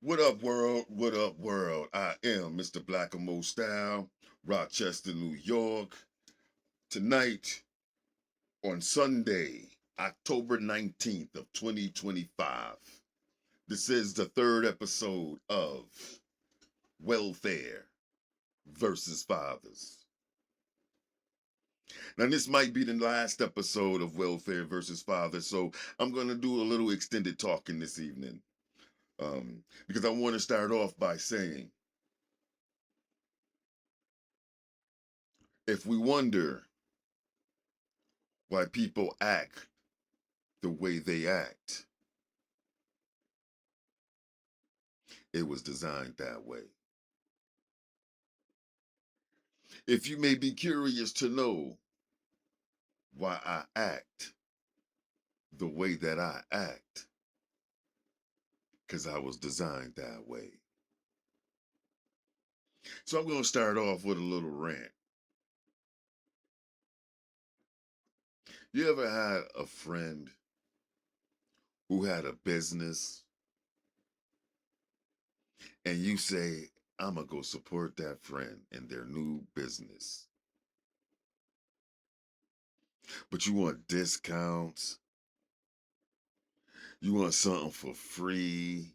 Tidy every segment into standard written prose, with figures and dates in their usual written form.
What up, world? What up, world? I am Mr. Blackamore Style, Rochester, New York. Tonight, on Sunday, October 19th of 2025, this is the third episode of Welfare versus Fathers. Now, this might be the last episode of Welfare versus Fathers, so I'm going to do a little extended talking this evening because I want to start off by saying, if we wonder why people act the way they act, it was designed that way. If you may be curious to know why I act the way that I act, because I was designed that way. So I'm going to start off with a little rant. You ever had a friend who had a business and you say, I'm going to go support that friend in their new business? But you want discounts, you want something for free,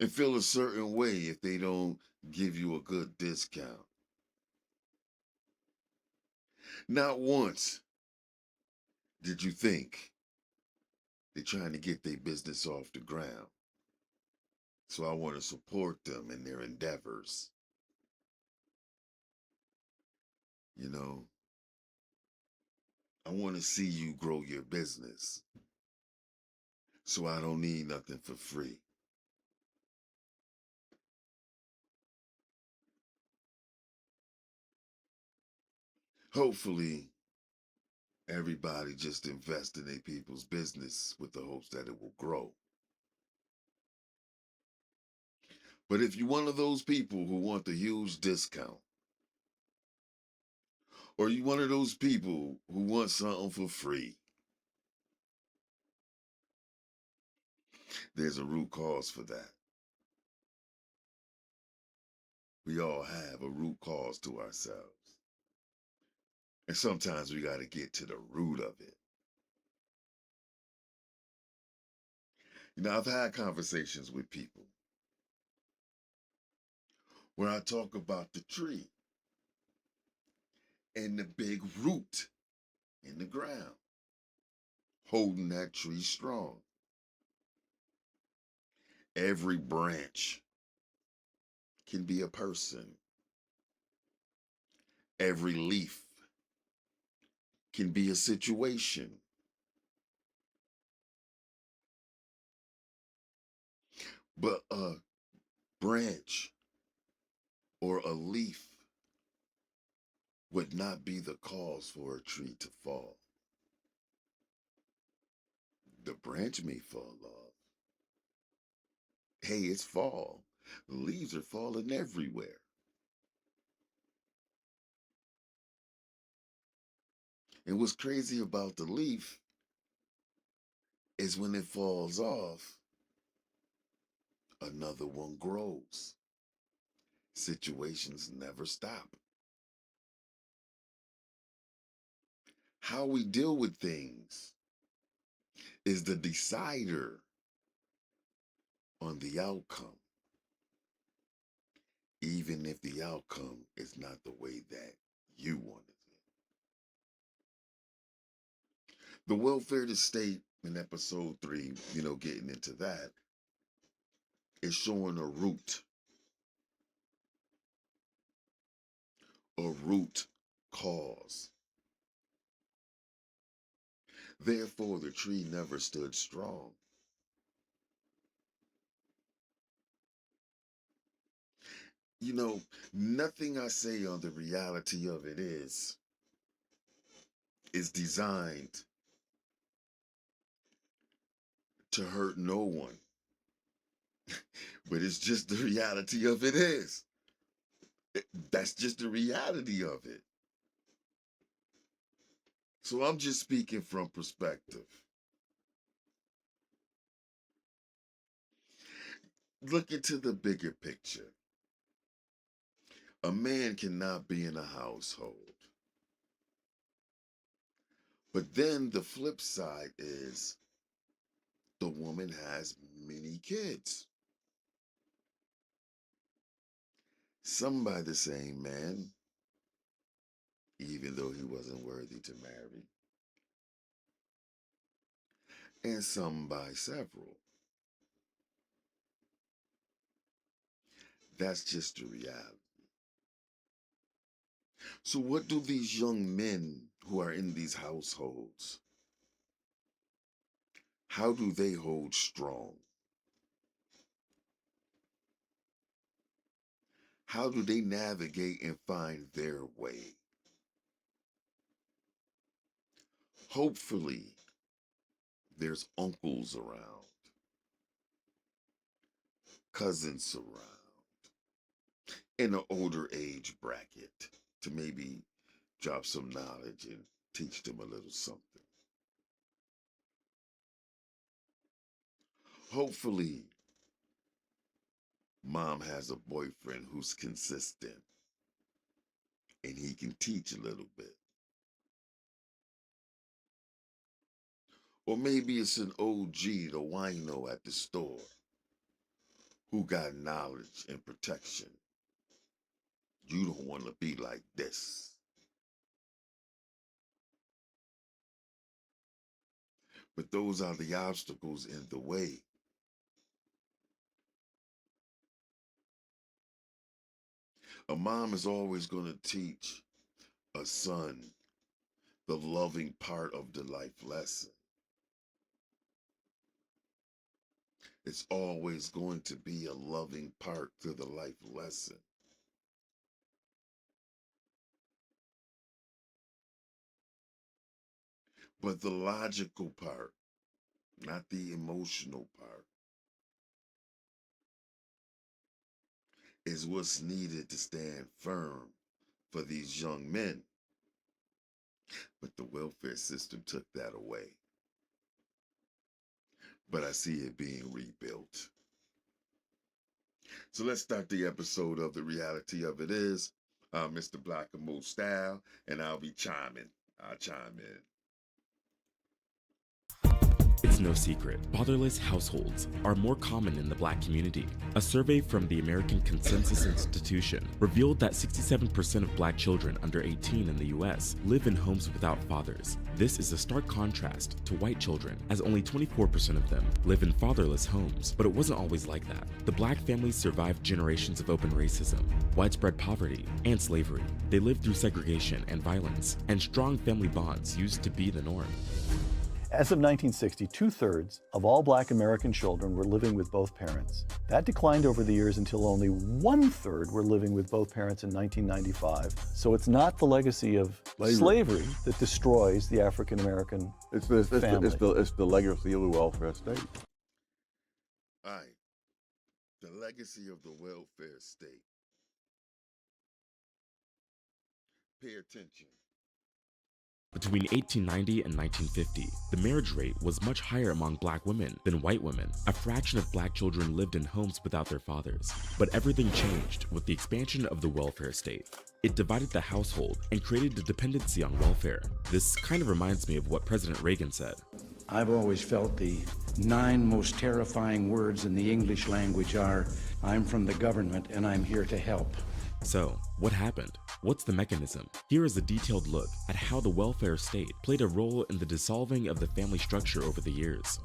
and feel a certain way if they don't give you a good discount. Not once did you think they're trying to get their business off the ground. So I want to support them in their endeavors. You know, I want to see you grow your business. So I don't need nothing for free. Hopefully, everybody just invest in their people's business with the hopes that it will grow. But if you're one of those people who want the huge discount, or you one of those people who want something for free, there's a root cause for that. We all have a root cause to ourselves. And sometimes we got to get to the root of it. You know, I've had conversations with people where I talk about the tree and the big root in the ground, holding that tree strong. Every branch can be a person, every leaf can be a situation. But a branch or a leaf would not be the cause for a tree to fall. The branch may fall off. Hey, it's fall. The leaves are falling everywhere. And what's crazy about the leaf is when it falls off, another one grows. Situations never stop. How we deal with things is the decider on the outcome, even if the outcome is not the way that you wanted it. The welfare to state in episode 3, getting into that, is showing a root cause. Therefore, the tree never stood strong. You know, nothing I say on the reality of it is designed to hurt no one. But it's just the reality of it is. That's just the reality of it. So I'm just speaking from perspective. Look into the bigger picture. A man cannot be in a household. But then the flip side is the woman has many kids. Some by the same man, even though he wasn't worthy to marry, and some by several. That's just the reality. So, what do these young men who are in these households, how do they hold strong? How do they navigate and find their way? Hopefully, there's uncles around, cousins around, in an older age bracket to maybe drop some knowledge and teach them a little something. Hopefully, mom has a boyfriend who's consistent and he can teach a little bit. Or maybe it's an OG, the wino at the store, who got knowledge and protection. You don't want to be like this. But those are the obstacles in the way. A mom is always going to teach a son the loving part of the life lesson. It's always going to be a loving part to the life lesson. But the logical part, not the emotional part, is what's needed to stand firm for these young men. But the welfare system took that away. But I see it being rebuilt. So let's start the episode of The Reality of It Is. I'm Mr. Black and Mo Style, and I'll be chiming. I'll chime in. It's no secret, fatherless households are more common in the Black community. A survey from the American Consensus Institution revealed that 67% of Black children under 18 in the US live in homes without fathers. This is a stark contrast to white children, as only 24% of them live in fatherless homes. But it wasn't always like that. The Black families survived generations of open racism, widespread poverty, and slavery. They lived through segregation and violence, and strong family bonds used to be the norm. As of 1960, 2/3 of all Black American children were living with both parents. That declined over the years until only 1/3 were living with both parents in 1995. So it's not the legacy of slavery that destroys the African American family. It's the legacy of the welfare state. All right. The legacy of the welfare state. Pay attention. Between 1890 and 1950, the marriage rate was much higher among Black women than white women. A fraction of Black children lived in homes without their fathers. But everything changed with the expansion of the welfare state. It divided the household and created a dependency on welfare. This kind of reminds me of what President Reagan said. I've always felt the 9 most terrifying words in the English language are, I'm from the government and I'm here to help. So, what happened? What's the mechanism? Here is a detailed look at how the welfare state played a role in the dissolving of the family structure over the years.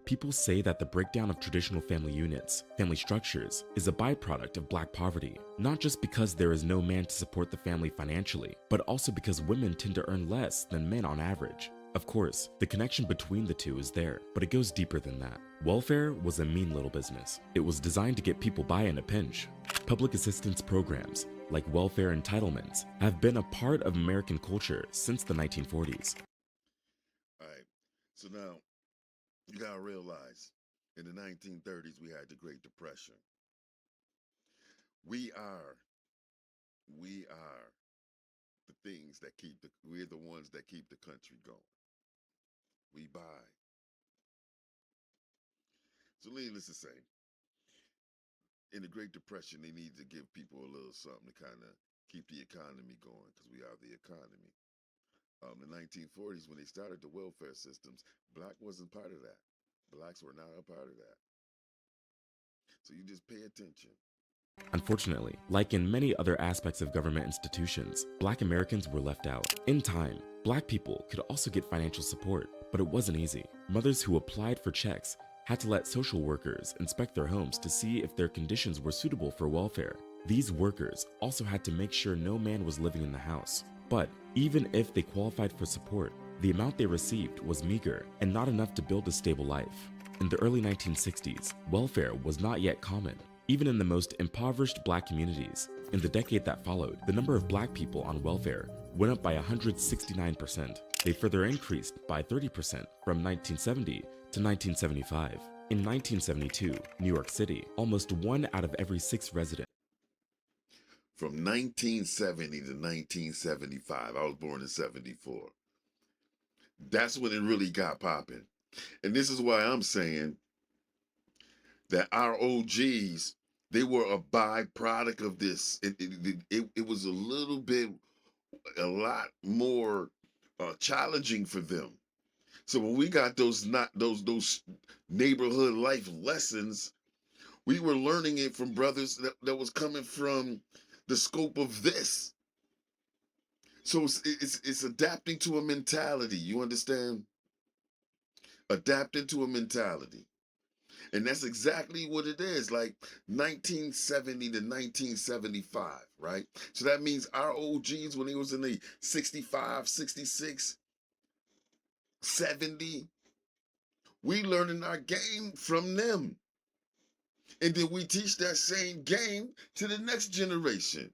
People say that the breakdown of traditional family units, family structures, is a byproduct of Black poverty, not just because there is no man to support the family financially, but also because women tend to earn less than men on average. Of course, the connection between the two is there, but it goes deeper than that. Welfare was a mean little business. It was designed to get people by in a pinch. Public assistance programs, like welfare entitlements, have been a part of American culture since the 1940s. All right. So now, you got to realize, in the 1930s, we had the Great Depression. We are the things that we're the ones that keep the country going. We buy. So needless to say, in the Great Depression, they needed to give people a little something to kind of keep the economy going because we are the economy. The 1940s, when they started the welfare systems, black wasn't part of that. Blacks were not a part of that. So you just pay attention. Unfortunately, like in many other aspects of government institutions, Black Americans were left out. In time, Black people could also get financial support, but it wasn't easy. Mothers who applied for checks had to let social workers inspect their homes to see if their conditions were suitable for welfare. These workers also had to make sure no man was living in the house. But even if they qualified for support, the amount they received was meager and not enough to build a stable life. In the early 1960s, welfare was not yet common, even in the most impoverished Black communities. In the decade that followed, the number of Black people on welfare went up by 169%. They further increased by 30% from 1970 to 1975. In 1972, New York City, almost 1 out of every 6 residents. From 1970 to 1975, I was born in 74. That's when it really got popping. And this is why I'm saying that our OGs, they were a byproduct of this. It was a lot more challenging for them. So when we got those neighborhood life lessons, we were learning it from brothers that was coming from the scope of this. So it's adapting to a mentality. You understand? Adapting to a mentality. And that's exactly what it is, like 1970 to 1975, right? So that means our OGs, when they was in the 65, 66, 70, we learning our game from them. And then we teach that same game to the next generation.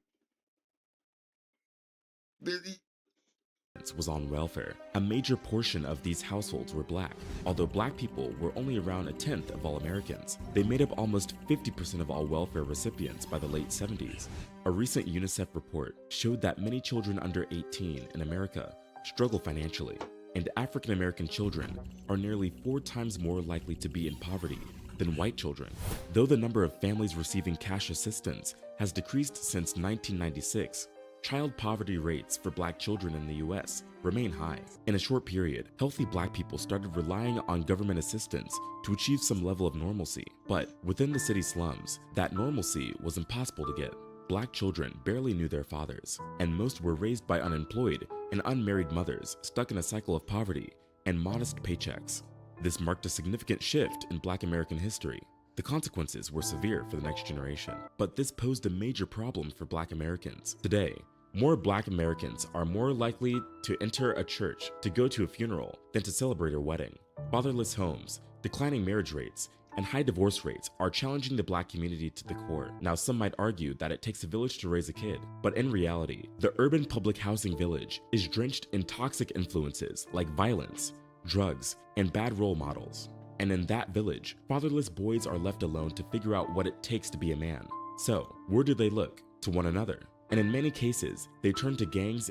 Was on welfare. A major portion of these households were Black. Although Black people were only around 1/10 of all Americans, they made up almost 50% of all welfare recipients by the late 70s. A recent UNICEF report showed that many children under 18 in America struggle financially, and African American children are nearly 4 times more likely to be in poverty than white children. Though the number of families receiving cash assistance has decreased since 1996, child poverty rates for Black children in the US remain high. In a short period, healthy Black people started relying on government assistance to achieve some level of normalcy. But within the city slums, that normalcy was impossible to get. Black children barely knew their fathers, and most were raised by unemployed and unmarried mothers stuck in a cycle of poverty and modest paychecks. This marked a significant shift in Black American history. The consequences were severe for the next generation, but this posed a major problem for Black Americans. Today, more Black Americans are more likely to enter a church to go to a funeral than to celebrate a wedding. Fatherless homes, declining marriage rates, and high divorce rates are challenging the Black community to the core. Now, some might argue that it takes a village to raise a kid, but in reality, the urban public housing village is drenched in toxic influences like violence, drugs, and bad role models. And in that village, fatherless boys are left alone to figure out what it takes to be a man. So, where do they look? To one another. And in many cases, they turn to gangs.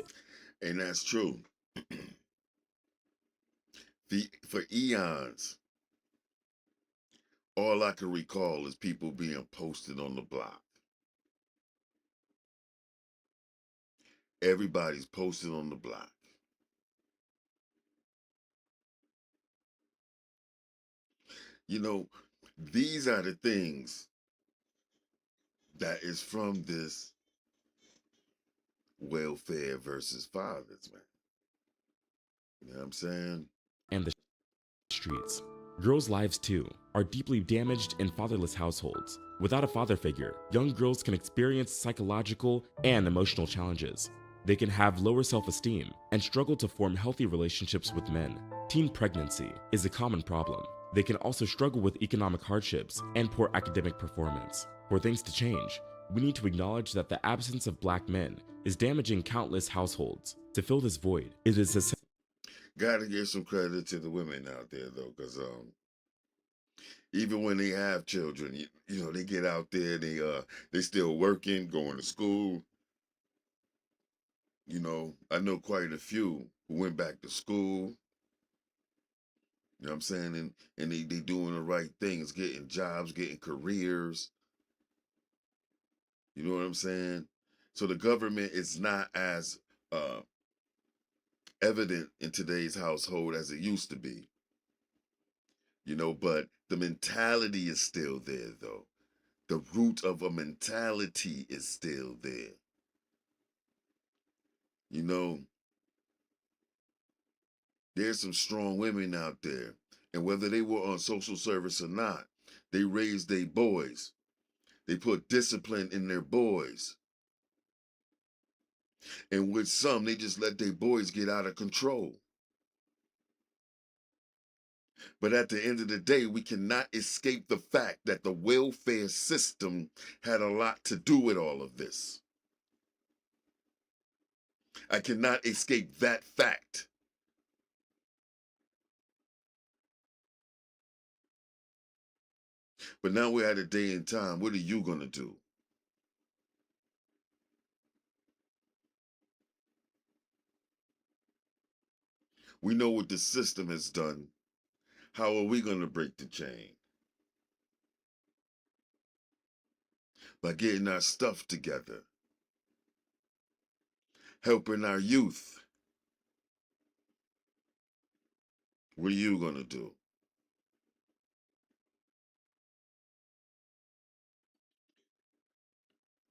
And that's true. For eons, all I can recall is people being posted on the block. Everybody's posted on the block. You know, these are the things that is from this welfare versus fathers, man. You know what I'm saying? And the streets. Girls' lives, too, are deeply damaged in fatherless households. Without a father figure, young girls can experience psychological and emotional challenges. They can have lower self-esteem and struggle to form healthy relationships with men. Teen pregnancy is a common problem. They can also struggle with economic hardships and poor academic performance. For things to change, we need to acknowledge that the absence of Black men is damaging countless households. To fill this void, it is essential. Gotta give some credit to the women out there, though, because even when they have children, you know, they get out there, they still working, going to school. You know, I know quite a few who went back to school. You know what I'm saying? And they doing the right things, getting jobs, getting careers. You know what I'm saying? So the government is not as uh, evident in today's household as it used to be. You know, but the mentality is still there, though. The root of a mentality is still there. You know, there's some strong women out there, and whether they were on social service or not, they raised their boys. They put discipline in their boys. And with some, they just let their boys get out of control. But at the end of the day, we cannot escape the fact that the welfare system had a lot to do with all of this. I cannot escape that fact. But now we're at a day and time. What are you going to do? We know what the system has done. How are we going to break the chain? By getting our stuff together, helping our youth. What are you going to do?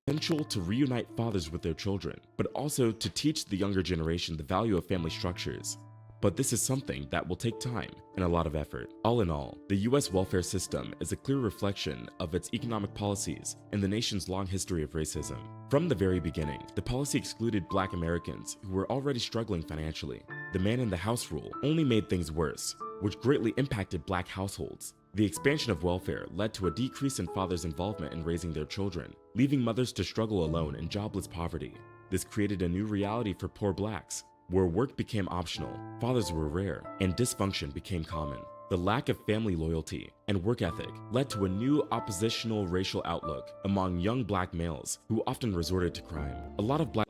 Potential to reunite fathers with their children, but also to teach the younger generation the value of family structures. But this is something that will take time and a lot of effort. All in all, the US welfare system is a clear reflection of its economic policies and the nation's long history of racism. From the very beginning, the policy excluded Black Americans who were already struggling financially. The man in the house rule only made things worse, which greatly impacted Black households. The expansion of welfare led to a decrease in fathers' involvement in raising their children, leaving mothers to struggle alone in jobless poverty. This created a new reality for poor Blacks, where work became optional, fathers were rare, and dysfunction became common. The lack of family loyalty and work ethic led to a new oppositional racial outlook among young Black males who often resorted to crime. A lot of Black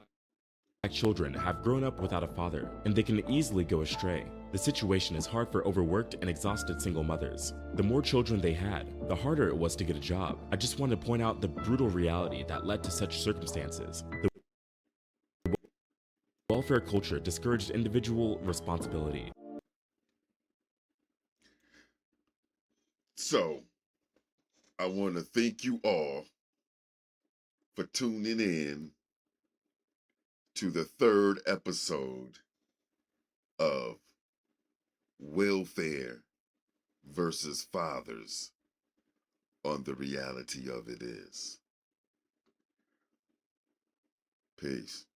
children have grown up without a father, and they can easily go astray. The situation is hard for overworked and exhausted single mothers. The more children they had, the harder it was to get a job. I just want to point out the brutal reality that led to such circumstances. The welfare culture discouraged individual responsibility. So, I want to thank you all for tuning in to the third episode of Welfare versus Fathers on The Reality of It Is. Peace.